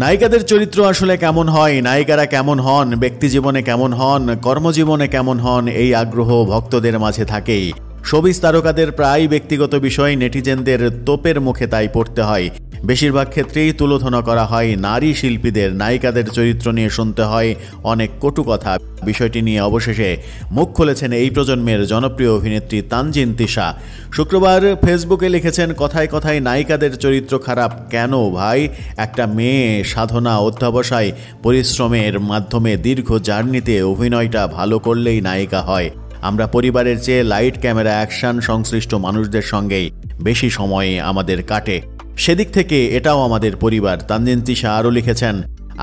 নায়িকাদের চরিত্র আসলে কেমন হয়, নায়িকারা কেমন হন, ব্যক্তিজীবনে কেমন হন, কর্মজীবনে কেমন হন, এই আগ্রহ ভক্তদের মাঝে থাকেই। শোবিজ তারকাদের প্রায় ব্যক্তিগত বিষয় নেটিজেনদের তোপের মুখে তাই পড়তে হয়। বেশিরভাগ ক্ষেত্রেই তুলোধনা করা হয় নারী শিল্পীদের, নায়িকাদের চরিত্র নিয়ে শুনতে হয় অনেক কটু কথা। বিষয়টি নিয়ে অবশেষে মুখ খুলেছেন এই প্রজন্মের জনপ্রিয় অভিনেত্রী তানজিন তিশা। শুক্রবার ফেসবুকে লিখেছেন, কথায় কথায় নায়িকাদের চরিত্র খারাপ কেন ভাই? একটা মেয়ে সাধনা, অধ্যবসায়, পরিশ্রমের মাধ্যমে দীর্ঘ জার্নিতে অভিনয়টা ভালো করলেই নায়িকা হয়। আমরা পরিবারের চেয়ে লাইট, ক্যামেরা, অ্যাকশন সংশ্লিষ্ট মানুষদের সঙ্গেই বেশি সময় আমাদের কাটে। সেদিক থেকে এটাও আমাদের পরিবার। তানজিন তিশা আরও লিখেছেন,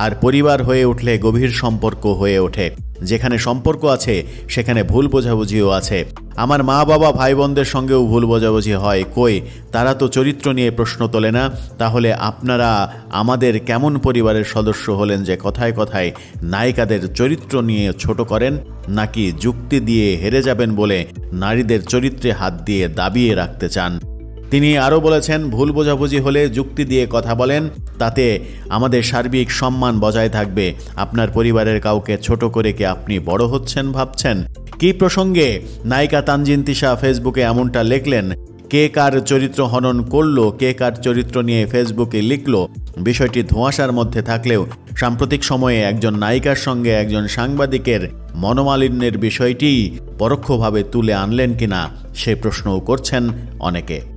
আর পরিবার হয়ে উঠলে গভীর সম্পর্ক হয়ে ওঠে। যেখানে সম্পর্ক আছে সেখানে ভুল বোঝাবুঝিও আছে। আমার মা বাবা ভাই বোনদের সঙ্গেও ভুল বোঝাবুঝি হয়, কই তারা তো চরিত্র নিয়ে প্রশ্ন তোলে না। তাহলে আপনারা আমাদের কেমন পরিবারের সদস্য হলেন যে কথায় কথায় নায়িকাদের চরিত্র নিয়ে ছোট করেন? নাকি যুক্তি দিয়ে হেরে যাবেন বলে নারীদের চরিত্রে হাত দিয়ে দাবিয়ে রাখতে চান? তিনি আরও বলেছেন, ভুল বোঝাবুঝি হলে যুক্তি দিয়ে কথা বলেন, তাতে আমাদের সার্বিক সম্মান বজায় থাকবে। আপনার পরিবারের কাউকে ছোট করে কি আপনি বড় হচ্ছেন ভাবছেন? কী প্রসঙ্গে নায়িকা তানজিন তিশা ফেসবুকে এমনটা লিখলেন? কে কার চরিত্র হনন করলো, কে কার চরিত্র নিয়ে ফেসবুকে লিখলো, বিষয়টি ধোঁয়াশার মধ্যে থাকলেও সাম্প্রতিক সময়ে একজন নায়িকার সঙ্গে একজন সাংবাদিকের মনোমালিন্যের বিষয়টি পরোক্ষভাবে তুলে আনলেন কিনা সে প্রশ্নও করছেন অনেকে।